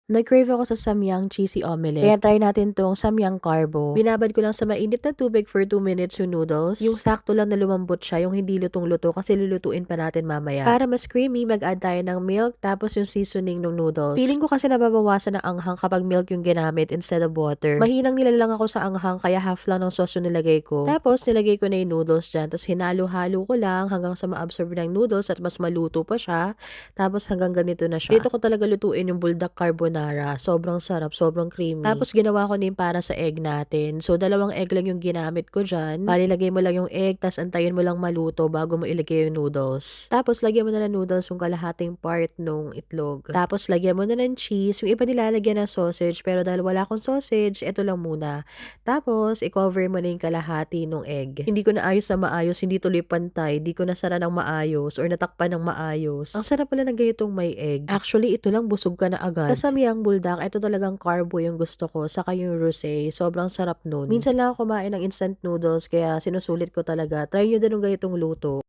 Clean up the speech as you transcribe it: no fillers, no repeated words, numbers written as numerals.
Nag-crave ako sa samyang cheesy omelette. Kaya try natin tong samyang carbo. Binabad ko lang sa mainit na tubig for 2 minutes yung noodles. Yung sakto lang na lumambot siya, yung hindi lutong-luto kasi lulutuin pa natin mamaya. Para mas creamy, mag-add tayo ng milk tapos yung seasoning ng noodles. Feeling ko kasi nababawasan ng anghang kapag milk yung ginamit instead of water. Mahinang nilalang ako sa anghang kaya half lang ng sauce yung nilagay ko. Tapos nilagay ko na yung noodles dyan. Tapos hinalo-halo ko lang hanggang sa ma-absorb ng noodles at mas maluto pa siya. Tapos hanggang ganito na siya. Dito ko talaga lutuin yung buldak carbonara. Sobrang sarap, sobrang creamy. Tapos ginawa ko din para sa egg natin. So, 2 egg lang yung ginamit ko dyan. Palilagay mo lang yung egg, tapos antayin mo lang maluto bago mo ilagay yung noodles. Tapos, lagyan mo na ng noodles yung kalahating part nung itlog. Tapos, lagyan mo na ng cheese. Yung iba nilalagyan ng sausage, pero dahil wala akong sausage, ito lang muna. Tapos, i-cover mo na yung kalahati nung egg. Hindi ko na ayos na maayos, hindi tuloy pantay, hindi ko nasara ng maayos or natakpan ng maayos. Ang sarap pala ng ganitong may egg. Actually, ito lang busog ka na agad. Sa samyang buldak, ito talagang carbo yung gusto ko, saka yung rosé, sobrang sarap nun. Minsan lang ako kumain ng instant noodles, kaya sinusulit ko talaga. Try nyo din ng ganitong luto.